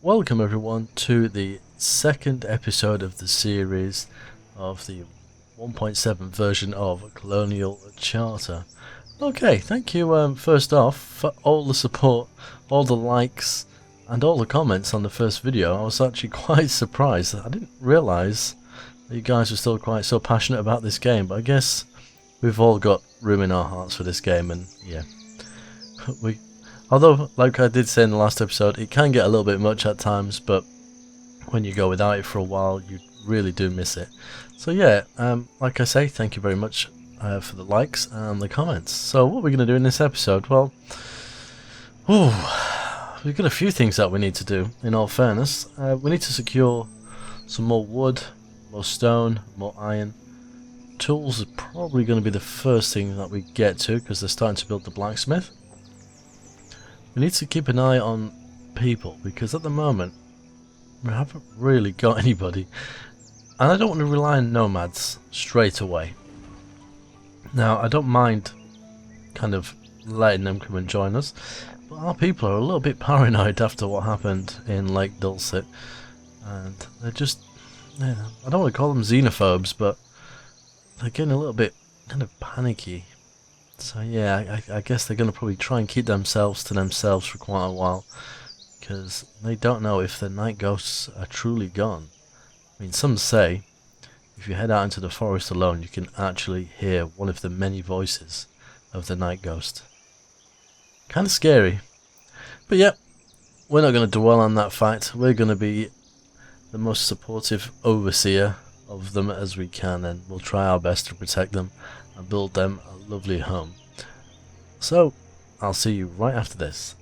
Welcome everyone to the second episode of the series of the 1.7 version of Colonial Charter. Okay, thank you first off for all the support, all the likes and all the comments on the first video. I was actually quite surprised. I didn't realise that you guys were still quite so passionate about this game, but I guess we've all got room in our hearts for this game, and yeah, although, like I did say in the last episode, it can get a little bit much at times, but when you go without it for a while, you really do miss it. So yeah, like I say, thank you very much for the likes and the comments. So what we're going to do in this episode, well, we've got a few things that we need to do, in all fairness. We need to secure some more wood, more stone, more iron. Tools are probably going to be the first thing that we get to, because they're starting to build the blacksmith. We need to keep an eye on people, because at the moment we haven't really got anybody, and I don't want to rely on nomads straight away. Now, I don't mind kind of letting them come and join us, but our people are a little bit paranoid after what happened in Lake Dulcet, and they're just, yeah, I don't want to call them xenophobes, but they're getting a little bit kind of panicky. So yeah, I guess they're going to probably try and keep themselves to themselves for quite a while, because they don't know if the night ghosts are truly gone. I mean, some say if you head out into the forest alone, you can actually hear one of the many voices of the night ghost. Kind of scary. But yeah, we're not going to dwell on that fact. We're going to be the most supportive overseer of them as we can, and we'll try our best to protect them and build them a lovely home. So I'll see you right after this.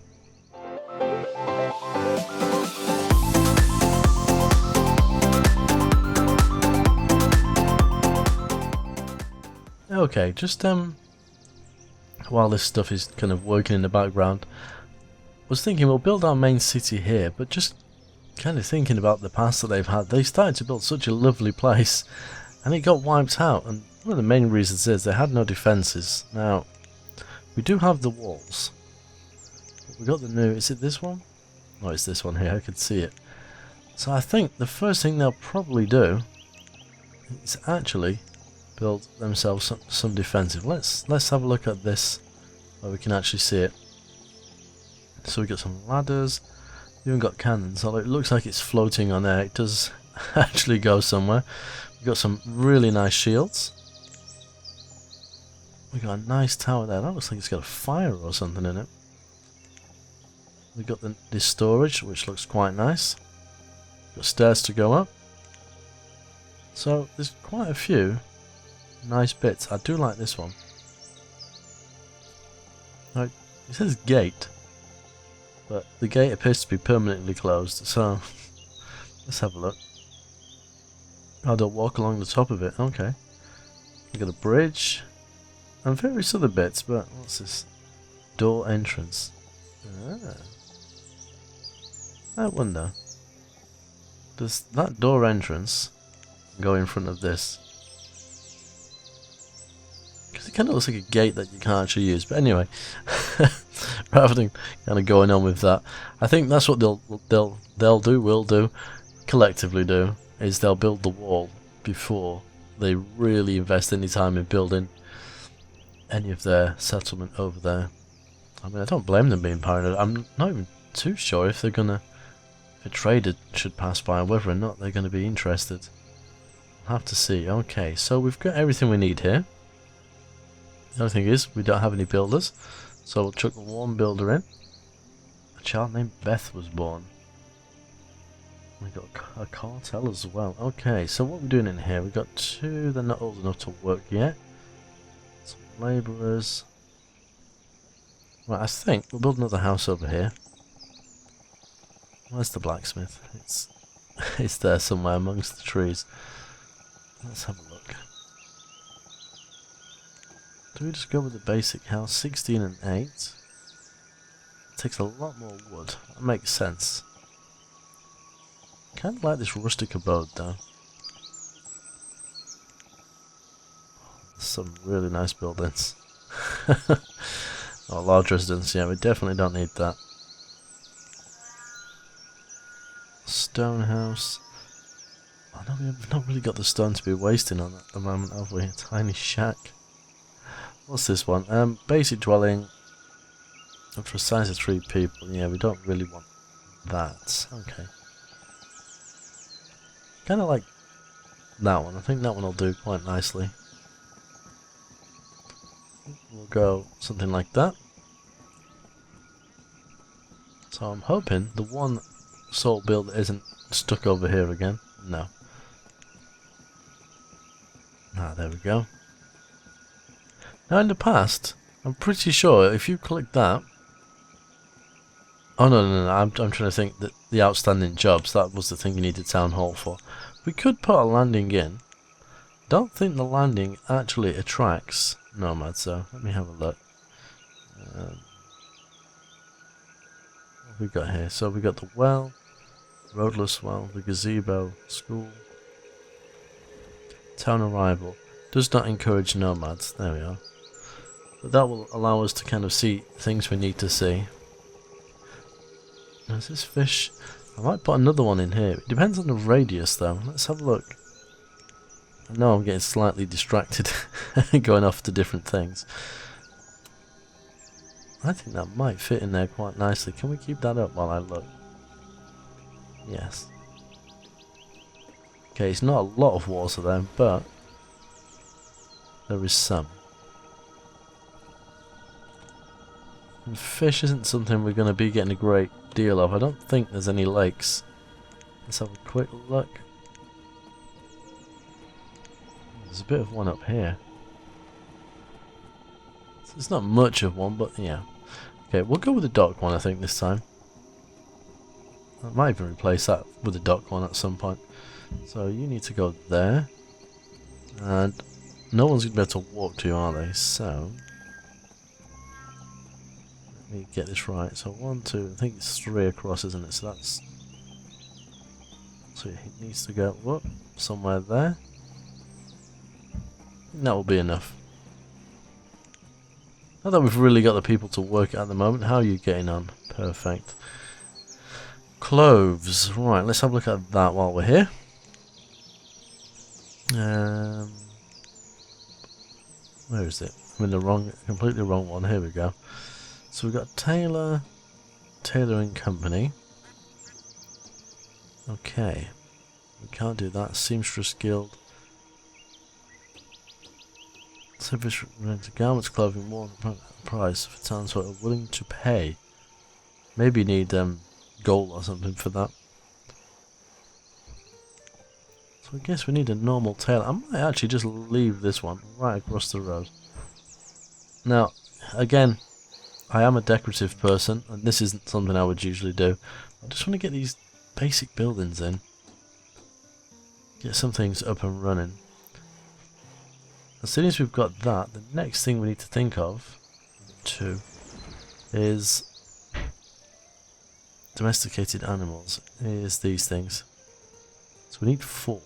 Okay, just while this stuff is kind of working in the background, I was thinking we'll build our main city here, but just kind of thinking about the past that they've had. They started to build such a lovely place and it got wiped out, and one of the main reasons is they had no defences. Now, we do have the walls. We got the new, is it this one? No, it's this one here, I can see it. So I think the first thing they'll probably do is actually build themselves some defensive. Let's have a look at this where we can actually see it. So we got some ladders, we even got cannons, although it looks like it's floating on air. It does actually go somewhere. We've got some really nice shields. We got a nice tower there. That looks like it's got a fire or something in it. We got this storage, which looks quite nice. Got stairs to go up. So there's quite a few nice bits. I do like this one. Now, it says gate, but the gate appears to be permanently closed. So let's have a look. Oh, they'll walk along the top of it. Okay. We got a bridge and various other bits, but what's this? Door entrance. Ah. I wonder, does that door entrance go in front of this? Because it kind of looks like a gate that you can't actually use. But anyway, rather than kind of going on with that, I think that's what we'll do, collectively do, is they'll build the wall before they really invest any time in building any of their settlement over there. I mean, I don't blame them being paranoid. I'm not even too sure if they're gonna, if a trader should pass by, whether or not they're gonna be interested. I'll have to see. Okay, so we've got everything we need here. The only thing is, we don't have any builders, so we'll chuck one builder in. A child named Beth was born. We got a cartel as well. Okay, so what we're doing in here, we've got two, they're not old enough to work yet. Some labourers. Right, I think we'll build another house over here. Where's the blacksmith? It's there somewhere amongst the trees. Let's have a look. Do we just go with the basic house? 16 and 8. It takes a lot more wood. That makes sense. Kind of like this rustic abode though. Some really nice buildings. Oh, large residence, yeah, we definitely don't need that. stone house. I know we've not really got the stone to be wasting on at the moment, have we? A tiny shack. What's this one? Basic dwelling. And for a size of 3 people, yeah, we don't really want that. Okay. Kind of like that one. I think that one will do quite nicely. We'll go something like that. So I'm hoping the one salt build isn't stuck over here again. No. Ah, there we go. Now in the past, I'm pretty sure if you click that... Oh no, I'm trying to think that the outstanding jobs, that was the thing you needed Town Hall for. We could put a landing in. Don't think the landing actually attracts nomads though. Let me have a look. What have we got here? So we got the well, roadless well, the gazebo, school, town arrival. Does not encourage nomads. There we are. But that will allow us to kind of see things we need to see. Is this fish? I might put another one in here. It depends on the radius though. Let's have a look. I know I'm getting slightly distracted going off to different things. I think that might fit in there quite nicely. Can we keep that up while I look? Yes. Okay, it's not a lot of water there, but there is some. And fish isn't something we're going to be getting a great deal of. I don't think there's any lakes. Let's have a quick look. There's a bit of one up here. It's not much of one, but yeah. Okay, we'll go with the dock one I think this time. I might even replace that with the dock one at some point. So you need to go there. And no one's going to be able to walk to you, are they? So... let me get this right. So 1, 2, I think it's 3 across, isn't it? So that's... so it needs to go up somewhere there. That will be enough. Not that we've really got the people to work at the moment. How are you getting on? Perfect. Cloves. Right, let's have a look at that while we're here. Where is it? I'm in the completely wrong one. Here we go. So we've got Taylor, Tailoring Company. Okay. We can't do that. Seamstress Guild. Service rented garments, clothing, more price for towns who are willing to pay. Maybe you need gold or something for that. So I guess we need a normal tailor. I might actually just leave this one right across the road. Now, again, I am a decorative person, and this isn't something I would usually do. I just want to get these basic buildings in. Get some things up and running. As soon as we've got that, the next thing we need to think of, 2, is domesticated animals. Is these things. So we need 4.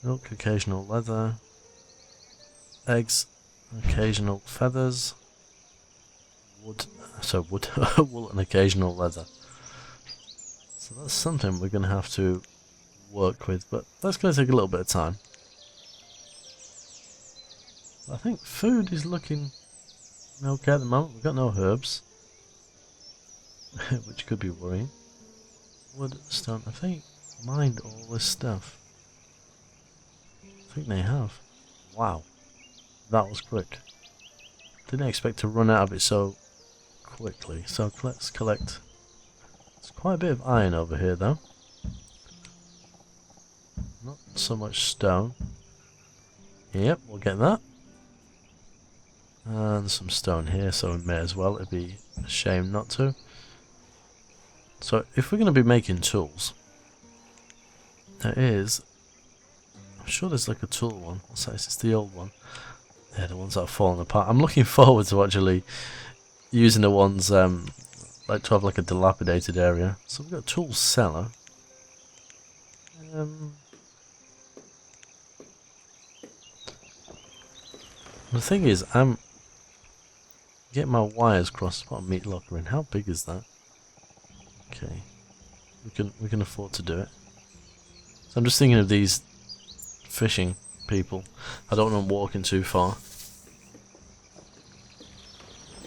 Milk, occasional leather, eggs, occasional feathers, wood, so wood, wool and occasional leather. So that's something we're going to have to work with, but that's going to take a little bit of time. I think food is looking okay at the moment. We've got no herbs, which could be worrying. Wood, stone, I think mined all this stuff. I think they have. Wow, that was quick. Didn't expect to run out of it so quickly. So let's collect. There's quite a bit of iron over here though. Not so much stone. Yep, we'll get that. And some stone here, so we may as well. It'd be a shame not to. So if we're going to be making tools, there is... I'm sure there's like a tool one. What's that? It's the old one. Yeah, the ones that are falling apart. I'm looking forward to actually using the ones like to have like a dilapidated area. So we've got a tool cellar. The thing is, I'm getting my wires crossed. Put a meat locker in. How big is that? Okay. We can afford to do it. So I'm just thinking of these fishing people. I don't want them walking too far.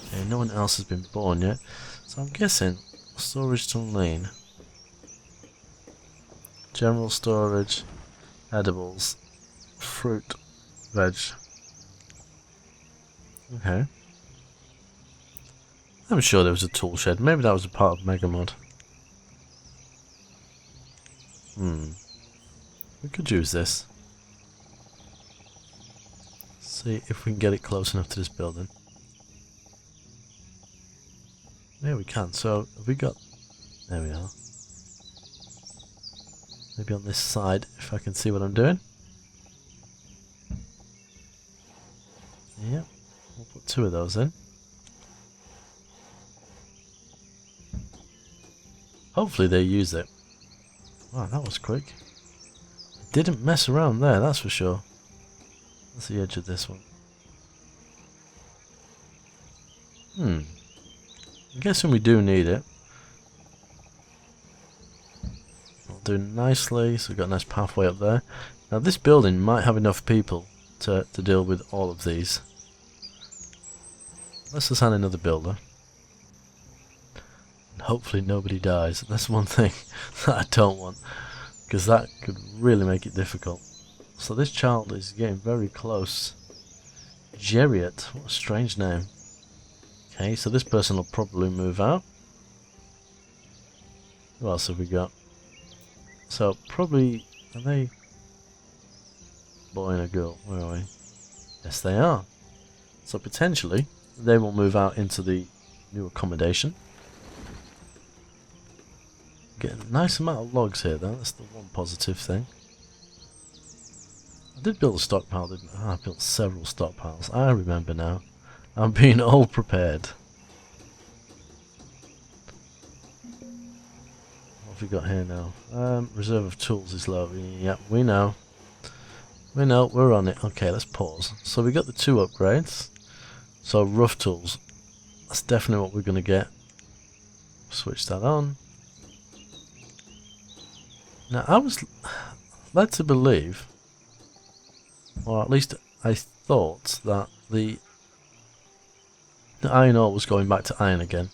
Okay, no one else has been born yet. So I'm guessing storage to lean. General storage, edibles, fruit, veg. Okay. I'm sure there was a tool shed. Maybe that was a part of Megamod. We could use this. See if we can get it close enough to this building. Yeah, we can. So, have we got... There we are. Maybe on this side, if I can see what I'm doing. Yep. We'll put 2 of those in. Hopefully they use it. Wow, that was quick. Didn't mess around there, that's for sure. That's the edge of this one. I'm guessing we do need it. We'll do nicely, so we've got a nice pathway up there. Now this building might have enough people to deal with all of these. Let's assign another builder. And hopefully nobody dies. That's one thing that I don't want, because that could really make it difficult. So this child is getting very close. Jeriot, what a strange name. Okay, so this person will probably move out. Who else have we got? So probably, are they boy and a girl? Where are we? Yes, they are. So potentially they will move out into the new accommodation. Get a nice amount of logs here though, that's the one positive thing. I did build a stockpile, didn't I? I built several stockpiles. I remember now. I'm being all prepared. What have we got here now? Reserve of tools is low. Yep, we know. We know, we're on it. Okay, let's pause. So we got the 2 upgrades. So rough tools. That's definitely what we're going to get. Switch that on. Now I was led to believe, or at least I thought, that the iron ore was going back to iron again,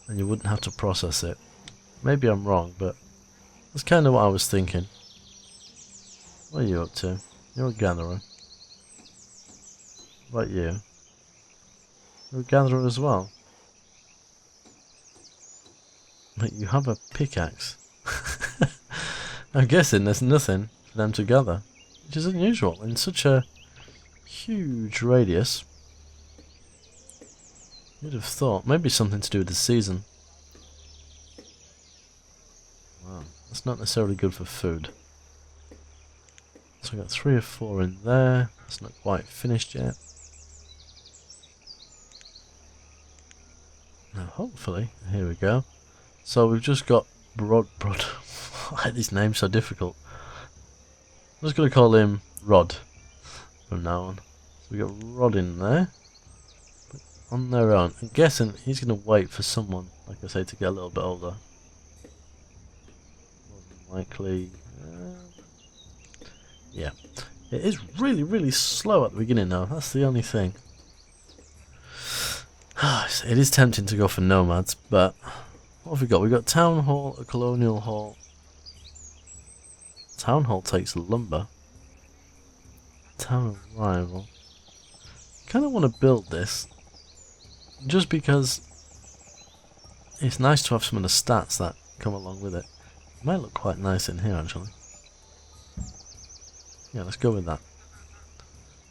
and you wouldn't have to process it. Maybe I'm wrong, but that's kind of what I was thinking. What are you up to? You're a gatherer. What about you? You're a gatherer as well. But you have a pickaxe. I'm guessing there's nothing for them to gather, which is unusual in such a huge radius. You'd have thought maybe something to do with the season. Wow, that's not necessarily good for food. So we've got 3 or 4 in there. It's not quite finished yet. Now hopefully, here we go. So we've just got Broad. Why are these names so difficult? I'm just going to call him Rod from now on. So we got Rod in there. But on their own. I'm guessing he's going to wait for someone, like I say, to get a little bit older. More than likely. Yeah. It is really, really slow at the beginning though. That's the only thing. It is tempting to go for nomads, but what have we got? We've got Town Hall, a Colonial Hall. Town Hall takes lumber. Town Arrival. Kind of want to build this, just because it's nice to have some of the stats that come along with it. It might look quite nice in here actually. Yeah, let's go with that.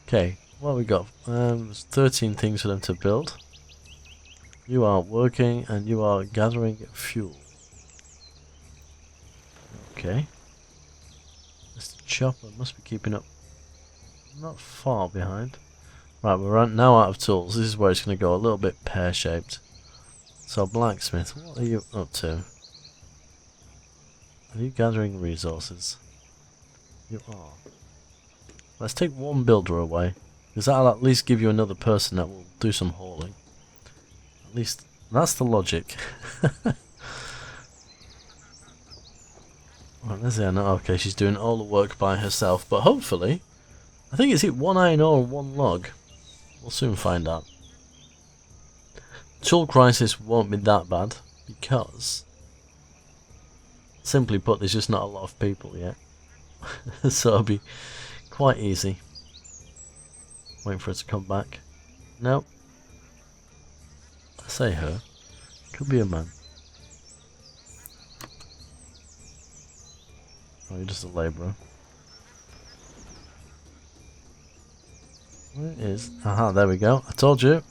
Okay, what have we got? There's 13 things for them to build. You are working and you are gathering fuel. Okay. Mr. Chopper must be keeping up. Not far behind. Right, we're now out of tools. This is where it's going to go a little bit pear-shaped. So, blacksmith, what are you up to? Are you gathering resources? You are. Let's take one builder away, because that'll at least give you another person that will do some hauling. At least That's the logic. Right, there's Anna. Okay, she's doing all the work by herself, but hopefully, I think it's one iron ore and one log. We'll soon find out. Tool crisis won't be that bad because, simply put, there's just not a lot of people yet. So it'll be quite easy. Waiting for her to come back. Nope. I say her. Could be a man. Oh, you're just a labourer. Where is? Aha, there we go. I told you.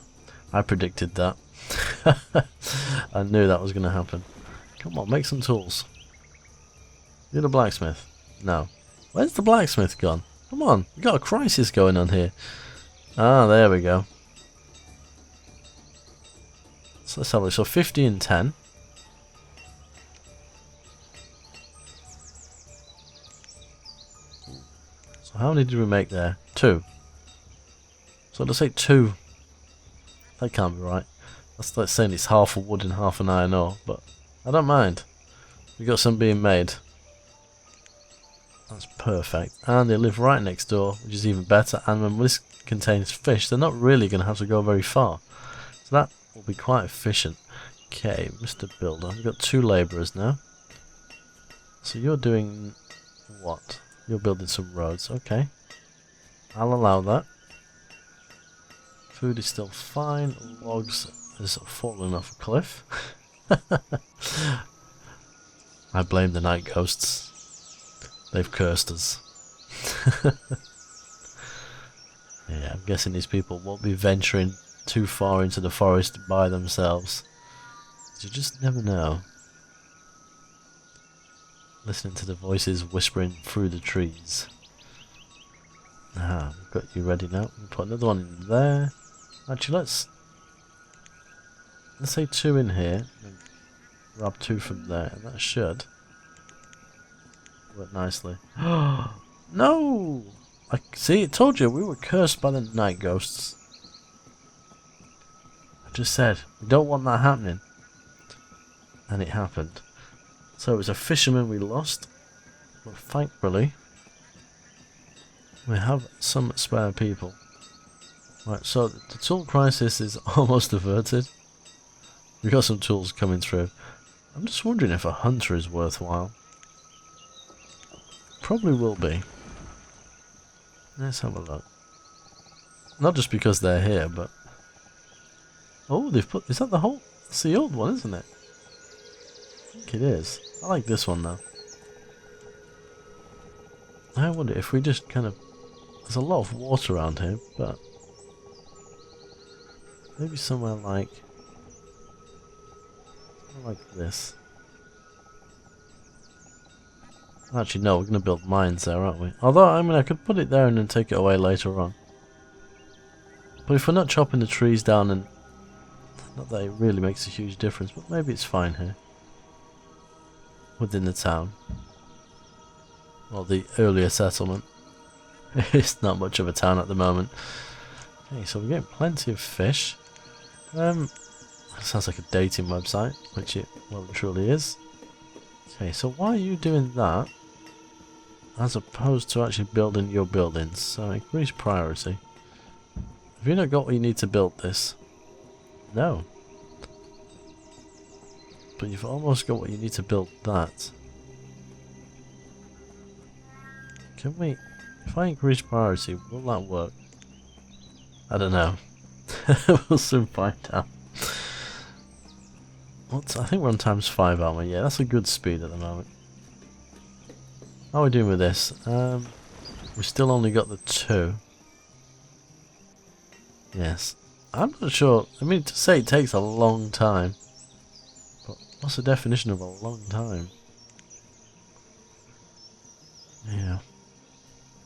I predicted that. I knew that was going to happen. Come on, make some tools. You're the blacksmith. No. Where's the blacksmith gone? Come on, we got a crisis going on here. Ah, there we go. So let's have a look. So 50 and 10. So how many did we make there? 2. So let's say 2. That can't be right. That's like saying it's half a wood and half an iron ore, but I don't mind. We got some being made. That's perfect. And they live right next door, which is even better. And when this contains fish, they're not really going to have to go very far. So that will be quite efficient. Okay, Mr. Builder. We've got 2 labourers now. So you're doing what? You're building some roads. Okay. I'll allow that. Food is still fine. Logs is falling off a cliff. I blame the night ghosts. They've cursed us. Yeah, I'm guessing these people won't be venturing too far into the forest by themselves. You just never know. Listening to the voices whispering through the trees. Ah, we've got you ready now. We'll put another one in there. Actually, let's say 2 in here. And grab 2 from there, and that should work nicely. No! I see. It told you we were cursed by the night ghosts. I just said we don't want that happening, and it happened. So it was a fisherman we lost, but thankfully we have some spare people. Right, so the tool crisis is almost averted. We've got some tools coming through. I'm just wondering if a hunter is worthwhile. Probably will be. Let's have a look. Not just because they're here, but... Oh, they've put... Is that the whole... It's the old one, isn't it? I think it is. I like this one, though. I wonder if we just kind of... There's a lot of water around here, but... Maybe somewhere like... this. Actually, no, we're going to build mines there, aren't we? Although, I mean, I could put it there and then take it away later on. But if we're not chopping the trees down, and not that it really makes a huge difference, but maybe it's fine here. Within the town. Or the earlier settlement. It's not much of a town at the moment. Okay, so we're getting plenty of fish. Sounds like a dating website, which it well and truly is. Okay, so why are you doing that as opposed to actually building your buildings? So increase priority. Have you not got what you need to build this? No. But you've almost got what you need to build that. Can we... If I increase priority, will that work? I don't know. We'll soon find out. I think we're on ×5, aren't we? Yeah, that's a good speed at the moment. How are we doing with this? We still only got the 2. Yes. I'm not sure. I mean, to say it takes a long time. But what's the definition of a long time? Yeah.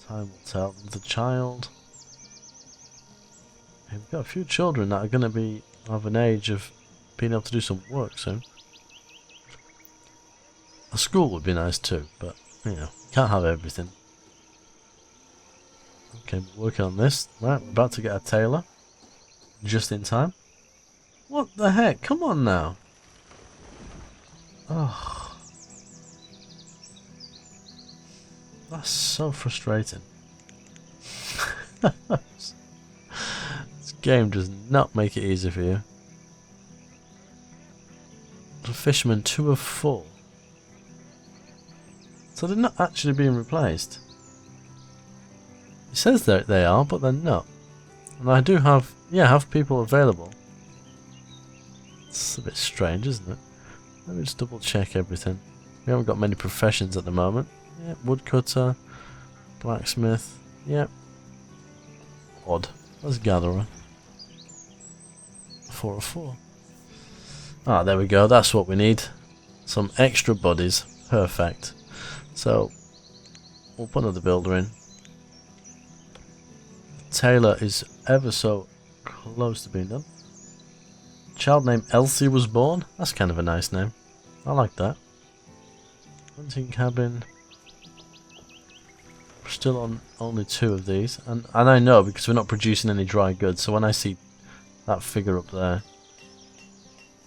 Time will tell. The child. Okay, we've got a few children that are going to be of an age of being able to do some work soon. A school would be nice too, but you know, can't have everything. Okay, working on this. Right, we're about to get a tailor. Just in time. What the heck? Come on now. Oh, that's so frustrating. This game does not make it easy for you. The fishermen 2 of 4. So they're not actually being replaced. It says that they are, but they're not. And I do have, have people available. It's a bit strange, isn't it? Let me just double check everything. We haven't got many professions at the moment. Yeah, woodcutter, blacksmith, yep. Odd. Let's gatherer. 4 of 4. Ah, there we go. That's what we need. Some extra bodies. Perfect. So, we'll put another builder in. Tailor is ever so close to being done. Child named Elsie was born. That's kind of a nice name. I like that. Hunting cabin. We're still on only 2 of these. And I know because we're not producing any dry goods. So when I see that figure up there,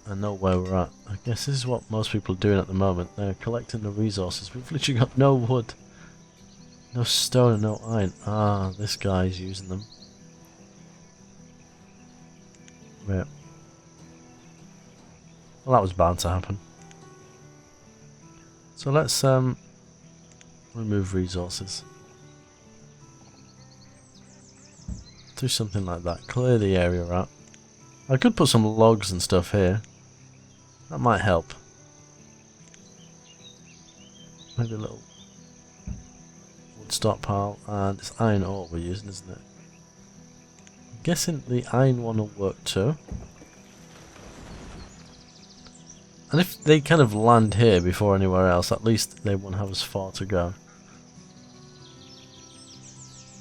I know where we're at. I guess this is what most people are doing at the moment. They're collecting the resources. We've literally got no wood. No stone and no iron. Ah, this guy's using them. Right. Well, that was bound to happen. So let's remove resources. Do something like that. Clear the area out. I could put some logs and stuff here. That might help. Maybe a little wood stockpile, and it's iron ore we're using, isn't it? I'm guessing the iron one will work too. And if they kind of land here before anywhere else, at least they won't have as far to go.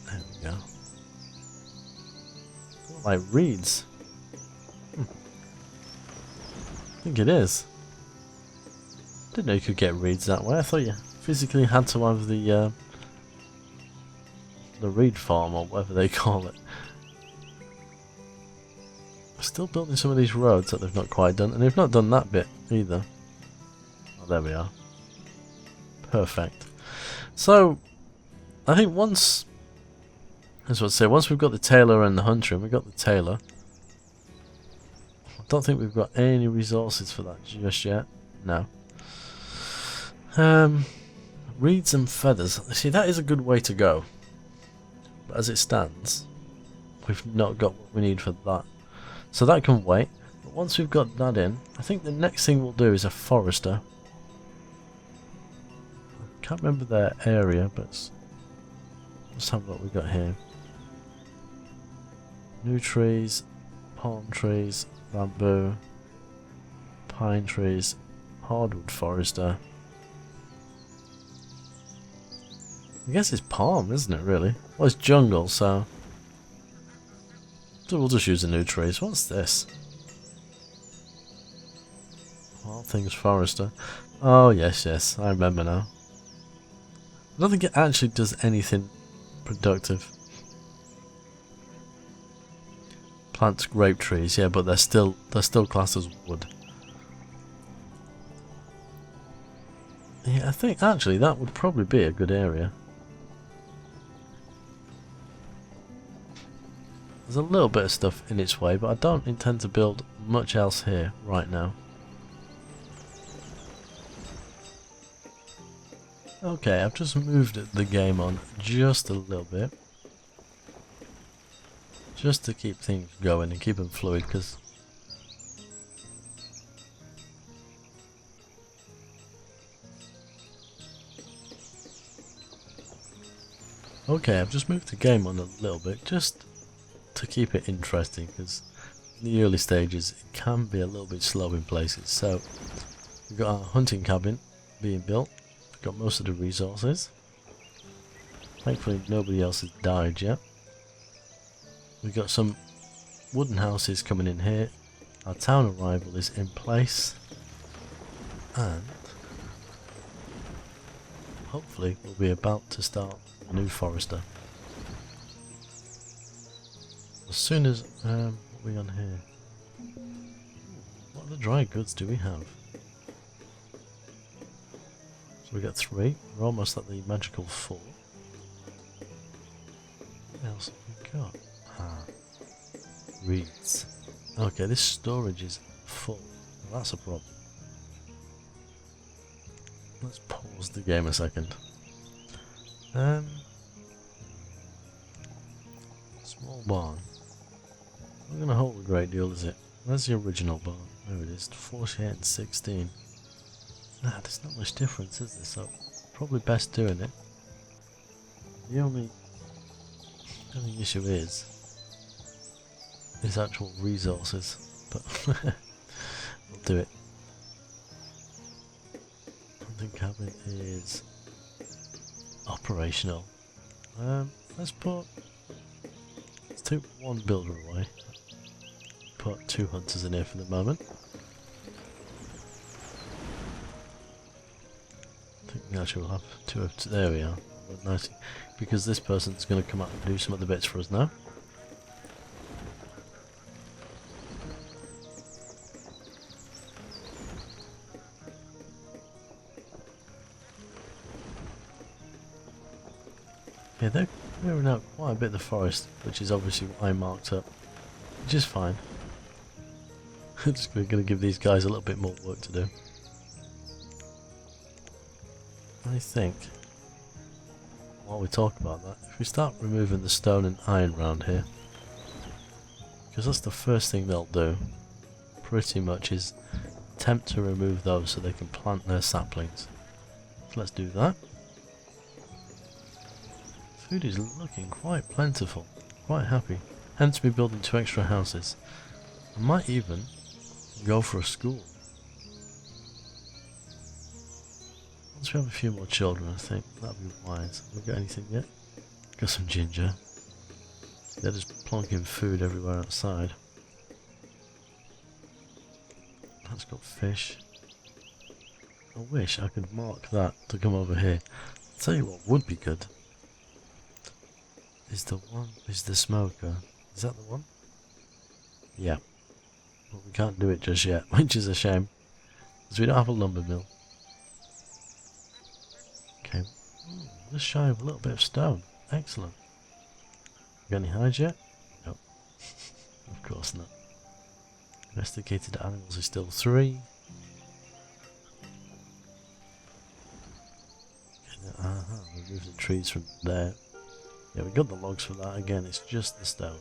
There we go. Like reeds. I think it is. Didn't know you could get reeds that way. I thought you physically had to have the reed farm or whatever they call it. Still building some of these roads that they've not quite done, and they've not done that bit either. Oh, there we are. Perfect. So, I think once, as I say, once we've got the tailor and the hunter, and we've got the tailor, I don't think we've got any resources for that just yet. No. Reeds and feathers. See, that is a good way to go. But as it stands, we've not got what we need for that. So that can wait. But once we've got that in, I think the next thing we'll do is a forester. I can't remember their area, but let's have what we've got here. New trees, palm trees, bamboo, pine trees, hardwood forester. I guess it's palm, isn't it, really? Well, it's jungle, so we'll just use the new trees. What's this? All things forester. Oh, yes, yes, I remember now. I don't think it actually does anything productive. Plants grape trees, yeah, but they're still classed as wood. Yeah, I think actually that would probably be a good area. There's a little bit of stuff in its way, but I don't intend to build much else here right now. Okay, I've just moved the game on just a little bit. Just to keep things going and keep them fluid, because okay, I've just moved the game on a little bit, just to keep it interesting, because in the early stages it can be a little bit slow in places. So we've got our hunting cabin being built, we've got most of the resources, thankfully nobody else has died yet. We've got some wooden houses coming in here, our town arrival is in place, and hopefully we'll be about to start a new forester. As soon as what are we on here? What other dry goods do we have? So we got 3. We're almost at the magical 4. What else have we got? Ah, reeds. Okay, this storage is full. Well, that's a problem. Let's pause the game a second. Small barn. Not going to hold a great deal, is it? Where's the original barn? There it is, 48 and 16. Nah, there's not much difference, is there? So, probably best doing it. The only issue is actual resources, but we'll do it. Hunting cabin is operational. Let's take 1 builder away. Put 2 hunters in here for the moment. I think we actually will have 2 of there we are. Nice, because this person's going to come out and do some of the bits for us now. Yeah, they're clearing out quite a bit of the forest, which is obviously what I marked up, which is fine. Just going to give these guys a little bit more work to do. I think, while we talk about that, if we start removing the stone and iron around here, because that's the first thing they'll do, pretty much, is attempt to remove those so they can plant their saplings. So let's do that. Food is looking quite plentiful, quite happy. Hence me building 2 extra houses. I might even go for a school. Once we have a few more children, I think that'd be wise. Have we got anything yet? Got some ginger. They're just plonking food everywhere outside. That's got fish. I wish I could mark that to come over here. I'll tell you what would be good. Is the smoker. Is that the one? Yeah. But we can't do it just yet, which is a shame. Because we don't have a lumber mill. Okay. Just shy of a little bit of stone. Excellent. Got any hides yet? Nope. Of course not. Domesticated animals is still 3. Remove the trees from there. Yeah, we got the logs for that. Again, it's just the stone.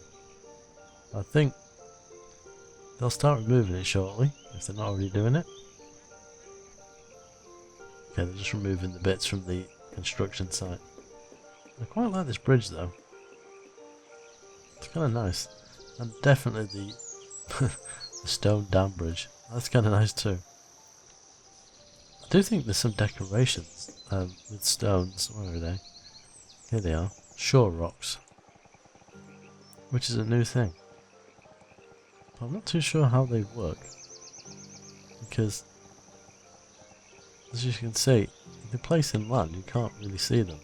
I think they'll start removing it shortly, if they're not already doing it. Okay, they're just removing the bits from the construction site. I quite like this bridge though. It's kind of nice. And definitely the, the stone dam bridge. That's kind of nice too. I do think there's some decorations with stones. Where are they? Here they are. Shore rocks. Which is a new thing. But I'm not too sure how they work. Because, as you can see, if they're placed in land, you can't really see them.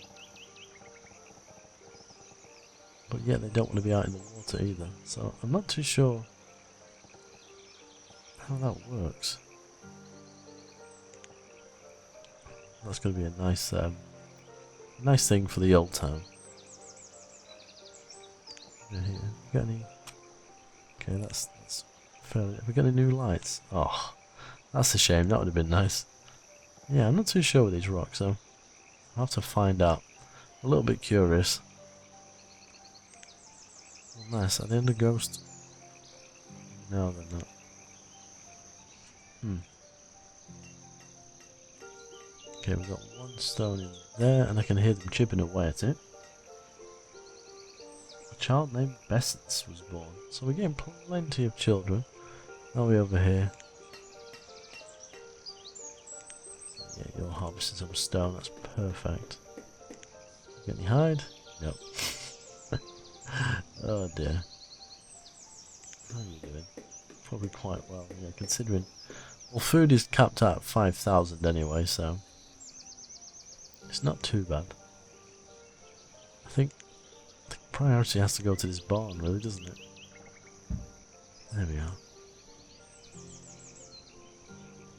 But yet they don't want to be out in the water either. So I'm not too sure how that works. That's going to be a nice thing for the old town. Here. Got any? Okay, that's fairly. Have we got any new lights? Oh, that's a shame. That would have been nice. Yeah, I'm not too sure with these rocks, so I'll have to find out. A little bit curious. Oh, nice. Are they under ghost? No, they're not. Okay, we've got 1 stone in there, and I can hear them chipping away at it. A child named Bessence was born, so we're getting plenty of children. Are we over here? Yeah, you're harvesting some stone, that's perfect. Get any hide? Nope. Oh dear. How are you doing? Probably quite well, yeah, considering... Well, food is capped at 5,000 anyway, so... It's not too bad. I think the priority has to go to this barn, really, doesn't it? There we are.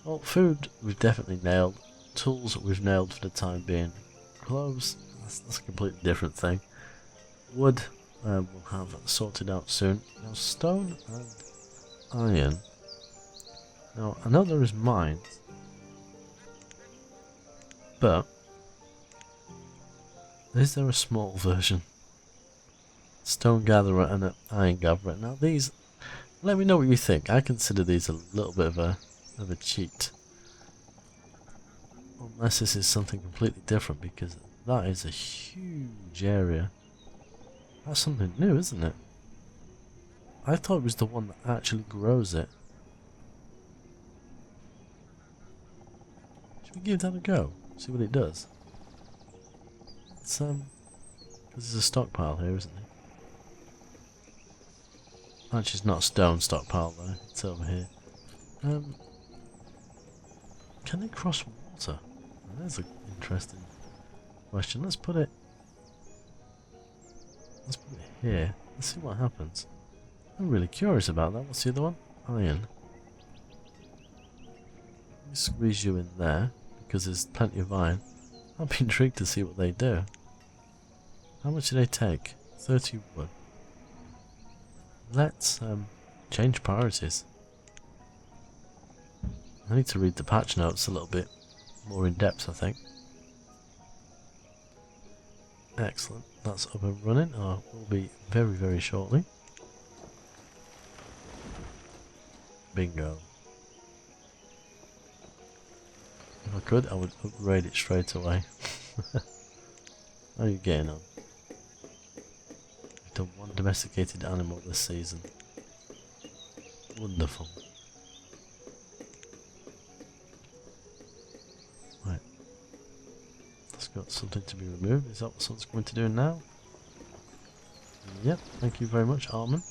Well, food we've definitely nailed. Tools we've nailed for the time being. Clothes, that's a completely different thing. Wood, we'll have sorted out soon. Now, stone and iron. Now, I know there is mines, but is there a small version? Stone gatherer and an iron gatherer. Now, these, let me know what you think. I consider these a little bit of a cheat. Unless this is something completely different, because that is a huge area. That's something new, isn't it? I thought it was the one that actually grows it. Should we give that a go? See what it does? It's there's a stockpile here, isn't there? Actually, it's not a stone stockpile though. It's over here. Can they cross water? That's an interesting question. Let's put it here. Let's see what happens. I'm really curious about that. What's the other one? Iron. Let me squeeze you in there because there's plenty of iron. I'd be intrigued to see what they do. How much do they take? 30 wood. Let's change priorities. I need to read the patch notes a little bit more in depth, I think. Excellent. That's up and running. Will be very, very shortly. Bingo. If I could, I would upgrade it straight away. How are you getting on? We've done one domesticated animal this season. Wonderful. Right. That's got something to be removed. Is that what someone's going to do now? Yep, thank you very much, Armin.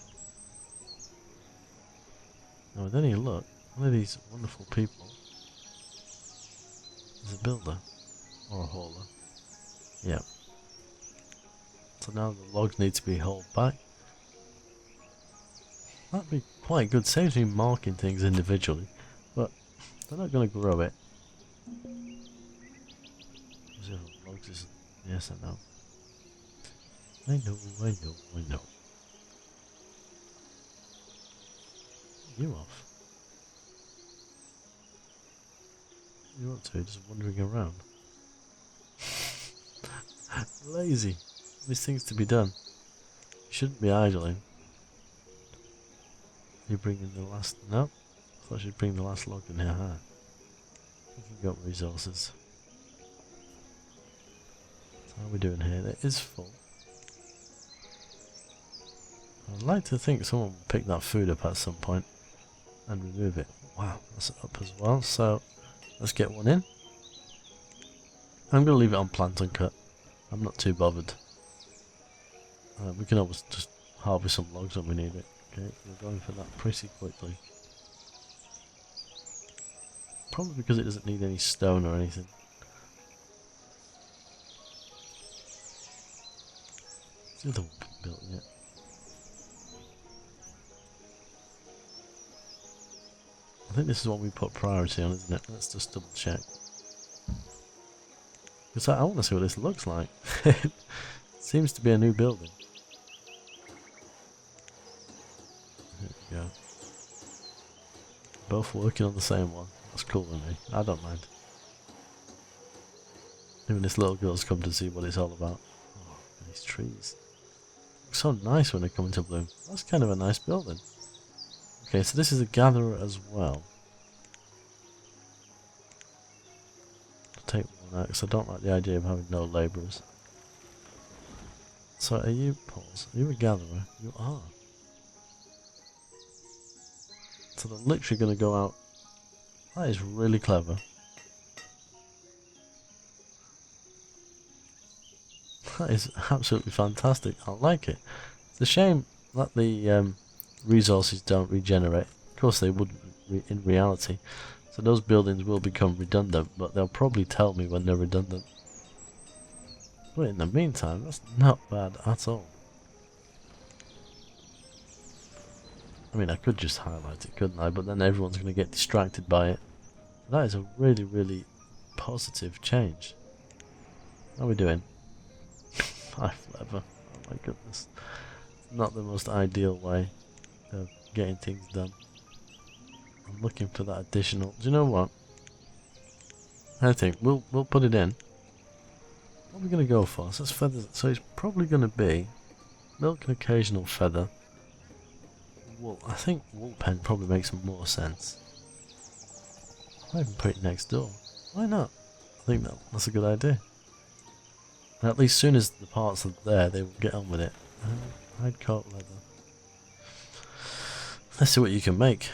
Now with any luck, one of these wonderful people is a builder. Or a hauler. Yep. So now the logs need to be hauled back. That'd be quite good. Saves me marking things individually, but they're not going to grow it. Logs is, yes, I know. I know. You off? You up to? Just wandering around. Lazy. There's things to be done. You shouldn't be idling. You bring in the last... No. I thought you'd bring the last log in here, huh? You can get resources. So how are we doing here? It is full. I'd like to think someone will pick that food up at some point and remove it. Wow, that's up as well. So let's get one in. I'm going to leave it on plant and cut. I'm not too bothered. We can always just harvest some logs when we need it. Okay, we're going for that pretty quickly. Probably because it doesn't need any stone or anything. Is the other one built yet? I think this is what we put priority on, isn't it? Let's just double check. Because I want to see what this looks like. It seems to be a new building. There we go. Both working on the same one. That's cool with me. I don't mind. Even this little girl's come to see what it's all about. Oh, these trees. Look so nice when they come into bloom. That's kind of a nice building. Okay, so this is a gatherer as well. I'll take one out because I don't like the idea of having no labourers. So are you, Pauls? Are you a gatherer? You are. So they're literally going to go out. That is really clever. That is absolutely fantastic. I like it. It's a shame that the resources don't regenerate. Of course they wouldn't in reality. So those buildings will become redundant, but they'll probably tell me when they're redundant. But in the meantime, that's not bad at all. I mean, I could just highlight it, couldn't I? But then everyone's going to get distracted by it. That is a really, really positive change. How are we doing? 5 leather. Oh my goodness. Not the most ideal way of getting things done. I'm looking for that additional. Do you know what? I think we'll put it in. What are we gonna go for? So it's feathers. So it's probably gonna be milk and occasional feather. Wool. I think wool pen probably makes more sense. I might even put it next door. Why not? I think that's a good idea. And at least soon as the parts are there, they will get on with it. Hide coat leather. Let's see what you can make.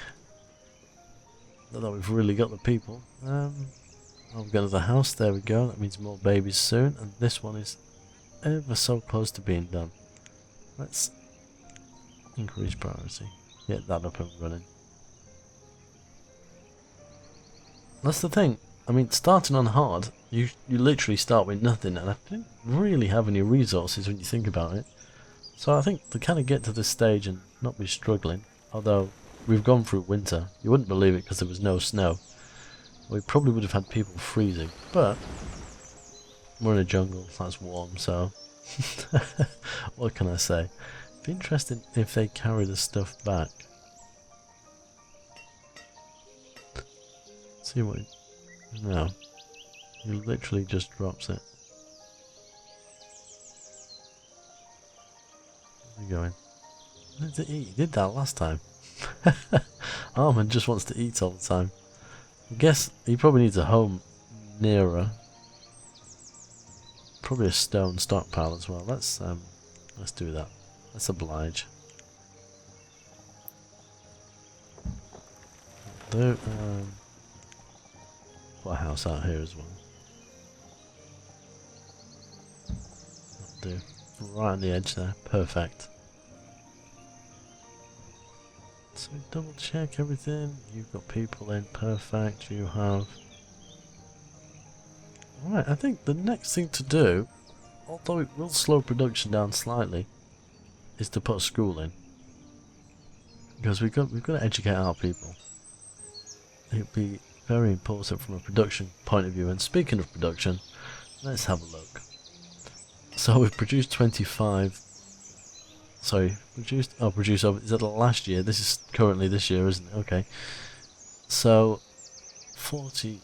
Not that we've really got the people. We've got another house. There we go. That means more babies soon. And this one is ever so close to being done. Let's increase priority. Get that up and running. That's the thing. I mean, starting on hard, you literally start with nothing, and I didn't really have any resources when you think about it. So I think to kind of get to this stage and not be struggling, although we've gone through winter, you wouldn't believe it because there was no snow. We probably would have had people freezing, but we're in a jungle, that's warm, so what can I say? Be interesting if they carry the stuff back. See what? No, he literally just drops it. Where's he going? Where did he eat? He did that last time. Armand just wants to eat all the time. I guess he probably needs a home nearer. Probably a stone stockpile as well. Let's do that. Let's oblige. Put a house out here as well. That'll do. Right on the edge there. Perfect. So double check everything. You've got people in. Perfect. You have. Right, I think the next thing to do, although it will slow production down slightly, is to put a school in. Because we've got to educate our people. It'd be very important from a production point of view. And speaking of production, let's have a look. So we've produced 25. Sorry, produced over. Is that last year? This is currently this year, isn't it? Okay. So 40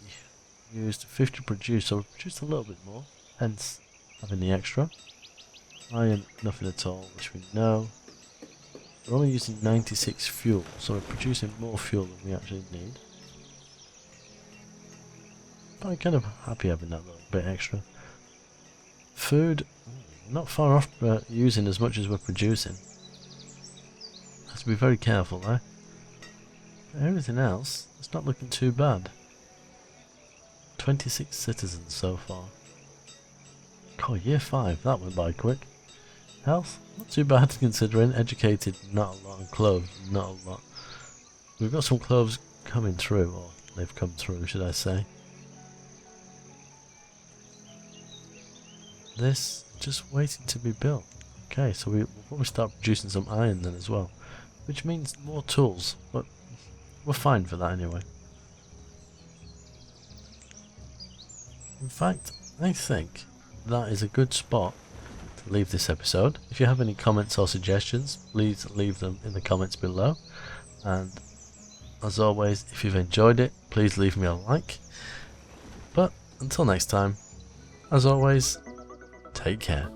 used, 50 produced. So we've produced a little bit more. Hence having the extra. Iron, nothing at all, which we know. We're only using 96 fuel, so we're producing more fuel than we actually need. But I'm kind of happy having that little bit extra. Food, not far off using as much as we're producing. Have to be very careful there. But everything else, it's not looking too bad. 26 citizens so far. God, year 5, that went by quick. Health, not too bad considering. Educated, not a lot. And clothes, not a lot. We've got some clothes coming through, or they've come through, should I say. This, just waiting to be built. Okay, so we'll probably start producing some iron then as well. Which means more tools, but we're fine for that anyway. In fact, I think that is a good spot to leave this episode. If you have any comments or suggestions, please leave them in the comments below. And as always, if you've enjoyed it, please leave me a like. But until next time, as always, take care.